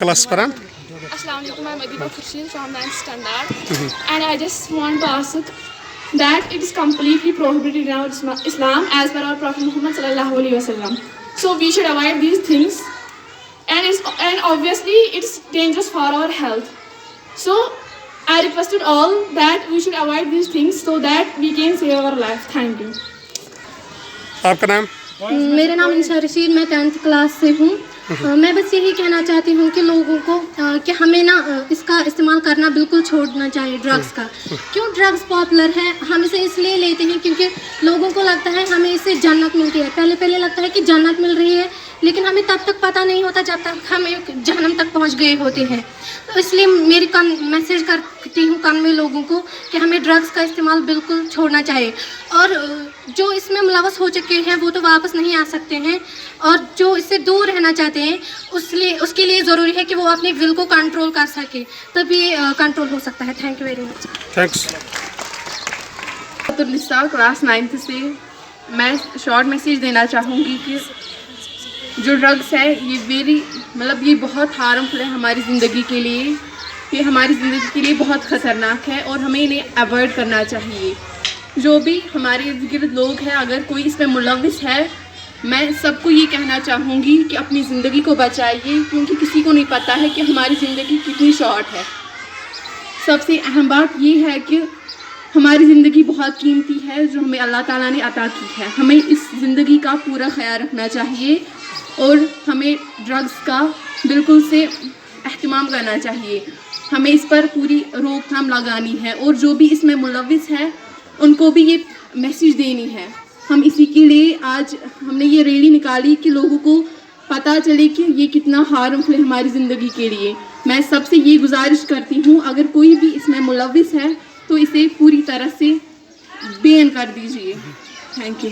Class paran? Assalamualaikum, I'm Adiba Khurshid from 9th standard, and I just want to ask that it is completely prohibited in our Islam as per our Prophet Muhammad sallallahu alaihi wasallam. So we should avoid these things, and obviously it's dangerous for our health. So I requested all that we should avoid these things so that we can save our life. Thank you. आपका नाम? मेरा नाम इंशा रशीद, मैं 10th class से हूँ। मैं बस यही कहना चाहती हूँ कि लोगों को कि हमें ना इसका इस्तेमाल करना बिल्कुल छोड़ना चाहिए, ड्रग्स का। क्यों ड्रग्स पॉपुलर है? हम इसे इसलिए लेते हैं क्योंकि लोगों को लगता है हमें इससे जन्नत मिलती है। पहले लगता है कि जन्नत मिल रही है, लेकिन हमें तब तक पता नहीं होता जब तक हम जहन्नम तक पहुँच गए होते हैं। तो इसलिए मेरी मैसेज करती हूँ कान में लोगों को कि हमें ड्रग्स का इस्तेमाल बिल्कुल छोड़ना चाहिए, और जो इसमें मुलव्वस हो चुके हैं वो तो वापस नहीं आ सकते हैं, और जो इससे दूर रहना चाहते हैं उसके लिए ज़रूरी है कि वो अपने विल को कंट्रोल कर सके, तभी कंट्रोल हो सकता है। Thank you very much. Thanks. Class 9th से मैं शॉर्ट मैसेज देना चाहूँगी कि जो ड्रग्स है ये बहुत हार्मफुल है हमारी ज़िंदगी के लिए। ये हमारी ज़िंदगी के लिए बहुत ख़तरनाक है और हमें इन्हें अवॉइड करना चाहिए। जो भी हमारे इर्द गिर्द लोग हैं, अगर कोई इसमें मुलव्विस है, मैं सबको ये कहना चाहूँगी कि अपनी ज़िंदगी को बचाइए, क्योंकि किसी को नहीं पता है कि हमारी ज़िंदगी कितनी शॉर्ट है। सबसे अहम बात ये है कि हमारी ज़िंदगी बहुत कीमती है जो हमें अल्लाह ताला ने अता की है। हमें इस ज़िंदगी का पूरा ख्याल रखना चाहिए और हमें ड्रग्स का बिल्कुल से एहतमाम करना चाहिए। हमें इस पर पूरी रोकथाम लगानी है, और जो भी इसमें मुलव्विस है उनको भी ये मैसेज देनी है। हम इसी के लिए आज हमने ये रैली निकाली कि लोगों को पता चले कि ये कितना हार्मफुल है हमारी ज़िंदगी के लिए। मैं सबसे ये गुजारिश करती हूँ, अगर कोई भी इसमें मुलव्विस है तो इसे पूरी तरह से बैन कर दीजिए। Thank you.